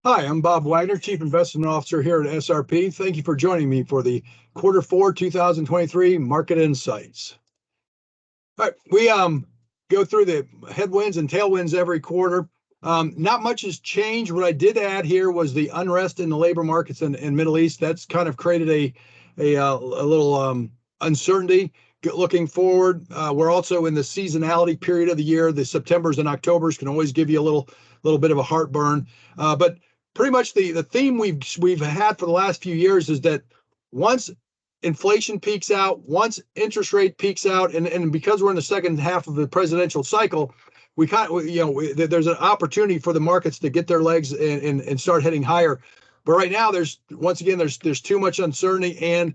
Hi, I'm Bob Wagner, Chief Investment Officer here at SRP. Thank you for joining me for the Q4 2023 Market Insights. All right, we go through the headwinds and tailwinds every quarter. Not much has changed. What I did add here was the unrest in the labor markets in Middle East. That's kind of created a little uncertainty. Looking forward, we're also in the seasonality period of the year. The Septembers and Octobers can always give you a little bit of a heartburn, but pretty much the theme we've had for the last few years is that once inflation peaks out, once interest rate peaks out, and because we're in the second half of the presidential cycle, there's an opportunity for the markets to get their legs and start heading higher. But right now, there's too much uncertainty, and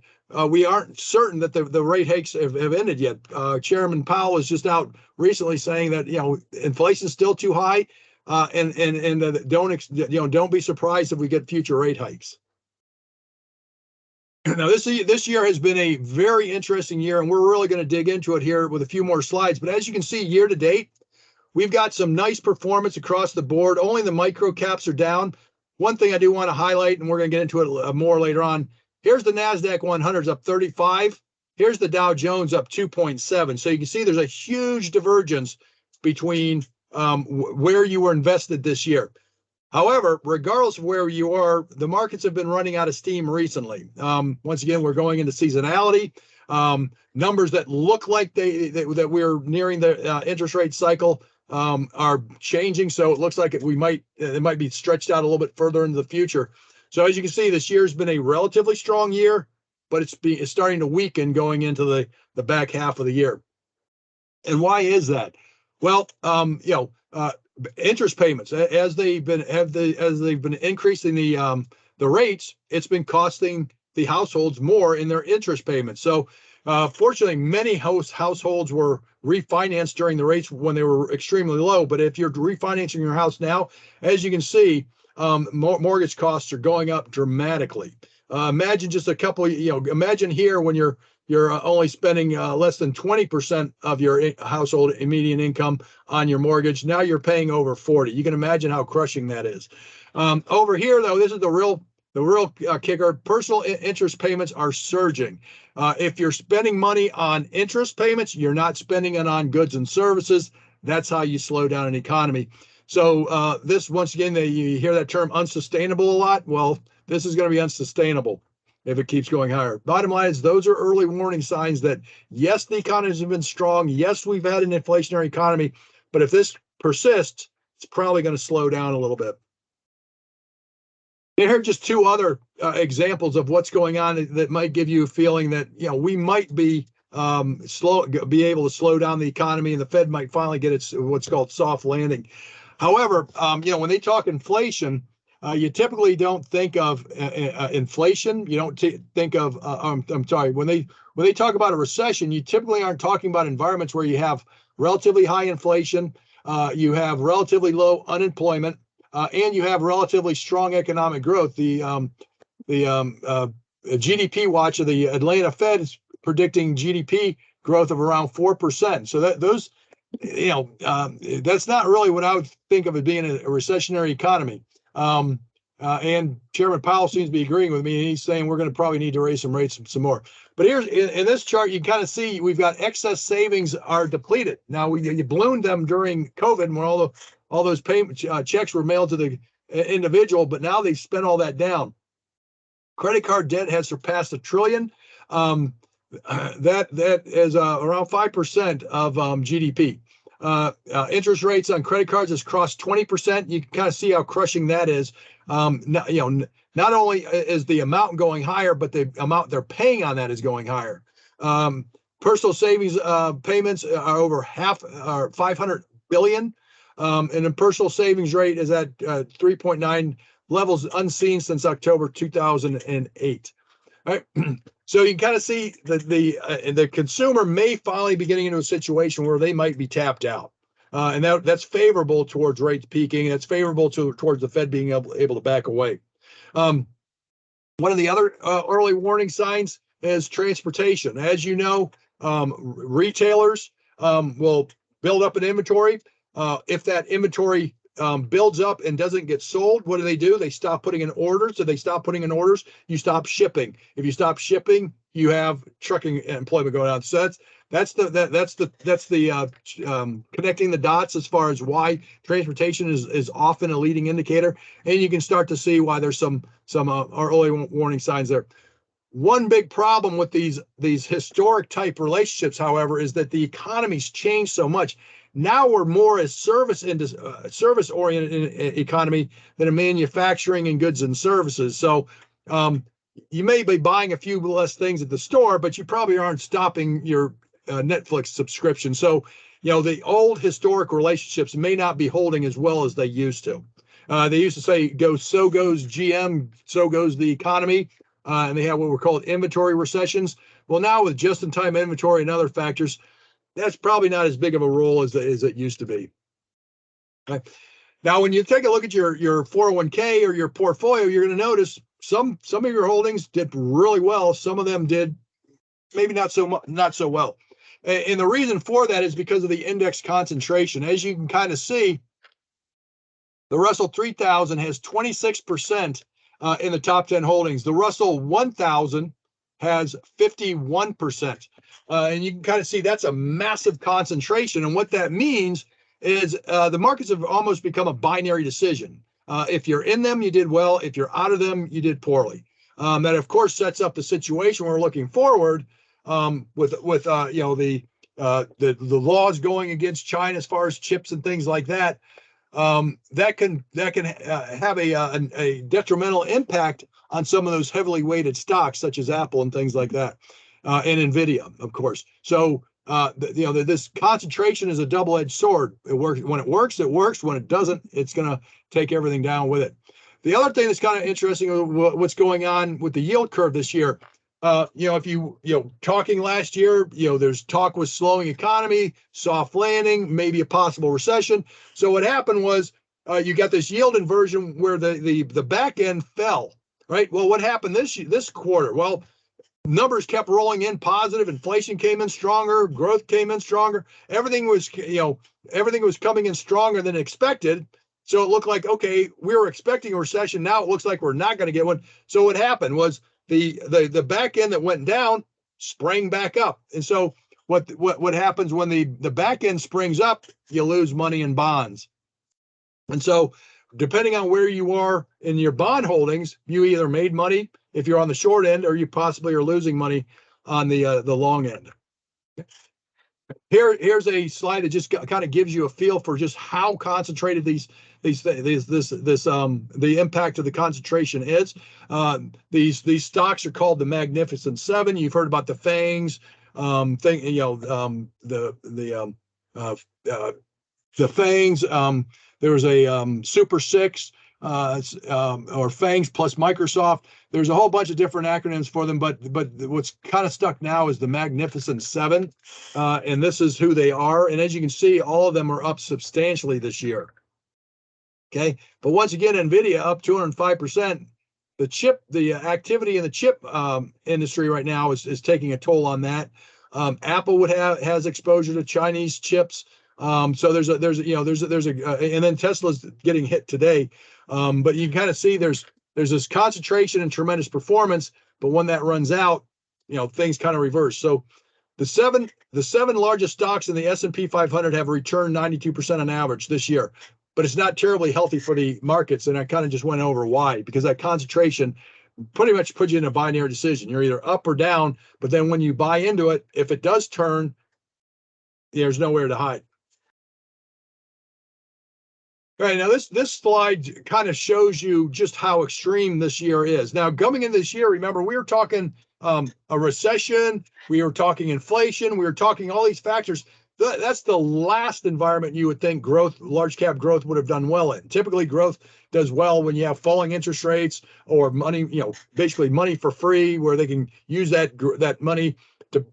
we aren't certain that the rate hikes have ended yet. Chairman Powell was just out recently saying that inflation's still too high. Don't be surprised if we get future rate hikes. Now, this year has been a very interesting year, and we're really going to dig into it here with a few more slides. But as you can see, year to date, we've got some nice performance across the board. Only the micro caps are down. One thing I do want to highlight, and we're going to get into it more later on. Here's the NASDAQ 100's up 35. Here's the Dow Jones up 2.7. So you can see there's a huge divergence between where you were invested this year. However, regardless of where you are, the markets have been running out of steam recently. Once again, we're going into seasonality. Numbers that look like that we're nearing the interest rate cycle are changing. So it looks like it might be stretched out a little bit further into the future. So as you can see, this year's been a relatively strong year, but it's starting to weaken going into the back half of the year. And why is that? Well, interest payments, as they've been increasing the rates, it's been costing the households more in their interest payments. So fortunately, many households were refinanced during the rates when they were extremely low. But if you're refinancing your house now, as you can see, mortgage costs are going up dramatically. Imagine just a couple, imagine here when you're only spending less than 20% of your household median income on your mortgage. Now you're paying over 40. You can imagine how crushing that is. Over here, though, this is the real kicker. Personal interest payments are surging. If you're spending money on interest payments, you're not spending it on goods and services. That's how you slow down an economy. So this, once again, you hear that term unsustainable a lot. Well, this is going to be unsustainable if it keeps going higher. Bottom line is those are early warning signs that, yes, the economy has been strong. Yes, we've had an inflationary economy. But if this persists, it's probably going to slow down a little bit. And here are just two other examples of what's going on that might give you a feeling that we might be able to slow down the economy, and the Fed might finally get its what's called soft landing. However, when they talk inflation, you typically don't think of inflation. You don't think of I'm sorry. When they talk about a recession, you typically aren't talking about environments where you have relatively high inflation, you have relatively low unemployment, and you have relatively strong economic growth. The GDP watch of the Atlanta Fed is predicting GDP growth of around 4%. So that's not really what I would think of as being a recessionary economy. And Chairman Powell seems to be agreeing with me, and he's saying we're going to probably need to raise some rates some more. But here's in this chart, you kind of see we've got excess savings are depleted. Now you ballooned them during COVID when all those payment checks were mailed to the individual, but now they've spent all that down. Credit card debt has surpassed $1 trillion. That is around 5% of GDP. Interest rates on credit cards has crossed 20%. You can kind of see how crushing that is. Not only is the amount going higher, but the amount they're paying on that is going higher. Personal savings payments are over 500 billion, and the personal savings rate is at 3.9, levels unseen since October 2008. Right. So you can kind of see that the consumer may finally be getting into a situation where they might be tapped out. And that's favorable towards rates peaking. That's favorable towards the Fed being able to back away. One of the other early warning signs is transportation. As you know, retailers will build up an inventory. If that inventory builds up and doesn't get sold, what do? They stop putting in orders. So they stop putting in orders, you stop shipping. If you stop shipping, you have trucking employment going on. So that's the connecting the dots as far as why transportation is often a leading indicator, and you can start to see why there's some early warning signs there. One big problem with these historic type relationships, however, is that the economy's changed so much. Now we're more a service oriented economy than a manufacturing and goods and services. So you may be buying a few less things at the store, but you probably aren't stopping your Netflix subscription. So the old historic relationships may not be holding as well as they used to. They used to say, so goes GM, so goes the economy. And they have what were called inventory recessions. Well, now with just-in-time inventory and other factors, that's probably not as big of a role as it used to be. Okay. Now, when you take a look at your 401k or your portfolio, you're going to notice some of your holdings did really well. Some of them did maybe not so well. And the reason for that is because of the index concentration. As you can kind of see, the Russell 3000 has 26% in the top 10 holdings. The Russell 1000 has 51%. And you can kind of see that's a massive concentration. And what that means is the markets have almost become a binary decision. If you're in them, you did well. If you're out of them, you did poorly. That, of course, sets up the situation we're looking forward with the laws going against China as far as chips and things like that. That can have a detrimental impact on some of those heavily weighted stocks, such as Apple and things like that, and Nvidia, of course. So this concentration is a double-edged sword. It works when it works. It works. When it doesn't, it's going to take everything down with it. The other thing that's kind of interesting, what's going on with the yield curve this year. If talking last year, there's talk was slowing economy, soft landing, maybe a possible recession. So what happened was you got this yield inversion where the back end fell, right? Well, what happened this quarter? Well, numbers kept rolling in positive. Inflation came in stronger. Growth came in stronger. Everything was coming in stronger than expected. So it looked like, okay, we were expecting a recession. Now it looks like we're not going to get one. So what happened was the back end that went down sprang back up. And so what happens when the back end springs up, you lose money in bonds. And so depending on where you are in your bond holdings, you either made money if you're on the short end, or you possibly are losing money on the long end. Here's a slide that just kind of gives you a feel for just how concentrated the impact of the concentration is. These stocks are called the Magnificent Seven. You've heard about the FANGs, the FANGs. There was a Super Six, or FANGs plus Microsoft. There's a whole bunch of different acronyms for them, but what's kind of stuck now is the Magnificent Seven, and this is who they are. And as you can see, all of them are up substantially this year. Okay, but once again, Nvidia up 205%. The activity in the chip industry right now is taking a toll on that. Apple has exposure to Chinese chips. So there's and then Tesla's getting hit today. But you can kind of see there's this concentration and tremendous performance, but when that runs out, things kind of reverse. So the seven largest stocks in the S&P 500 have returned 92% on average this year, but it's not terribly healthy for the markets. And I kind of just went over why, because that concentration pretty much puts you in a binary decision. You're either up or down, but then when you buy into it, if it does turn, there's nowhere to hide. All right, now this slide kind of shows you just how extreme this year is. Now, coming in this year, remember, we were talking a recession, we were talking inflation, we were talking all these factors. That's the last environment you would think large cap growth would have done well in. Typically, growth does well when you have falling interest rates or money, basically money for free, where they can use that money to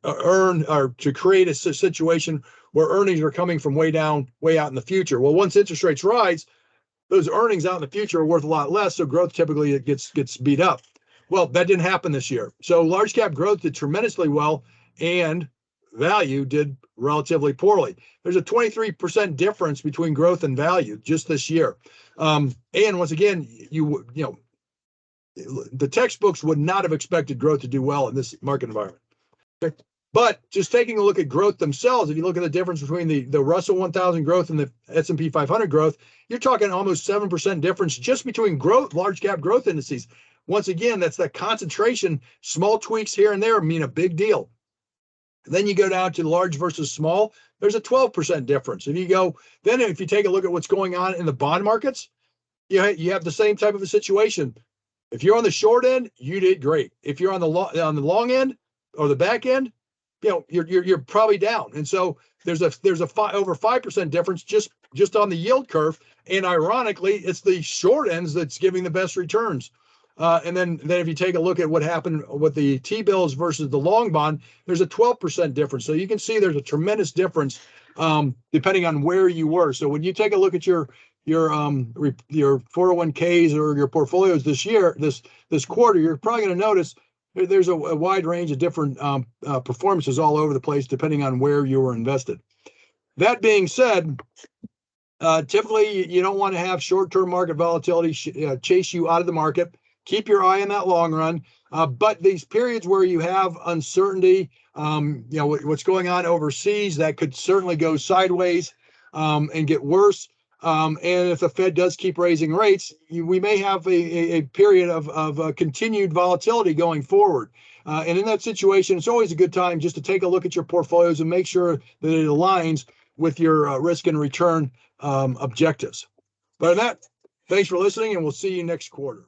earn, or to create a situation where earnings are coming from way out in the future. Well, once interest rates rise, those earnings out in the future are worth a lot less, so growth typically gets beat up. Well, that didn't happen this year. So large cap growth did tremendously well, and value did relatively poorly. There's a 23% difference between growth and value just this year. And once again, you know, the textbooks would not have expected growth to do well in this market environment. Okay. But just taking a look at growth themselves, if you look at the difference between the Russell 1000 growth and the S&P 500 growth, you're talking almost 7% difference just between growth, large cap growth indices. Once again, that's that concentration. Small tweaks here and there mean a big deal. Then you go down to large versus small, there's a 12% difference. If you take a look at what's going on in the bond markets, you have the same type of a situation. If you're on the short end, you did great. If you're on the long end or the back end, you know, you're probably down. And so there's over 5% difference just on the yield curve. And ironically, it's the short ends that's giving the best returns. And then if you take a look at what happened with the T-bills versus the long bond, there's a 12% difference. So you can see there's a tremendous difference depending on where you were. So when you take a look at your 401ks or your portfolios this quarter, you're probably going to notice there's a wide range of different performances all over the place depending on where you were invested. That being said, typically you don't want to have short-term market volatility chase you out of the market. Keep your eye on that long run. But these periods where you have uncertainty, you know, what's going on overseas, that could certainly go sideways and get worse. And if the Fed does keep raising rates, we may have a period of continued volatility going forward. And in that situation, it's always a good time just to take a look at your portfolios and make sure that it aligns with your risk and return objectives. But on that, thanks for listening, and we'll see you next quarter.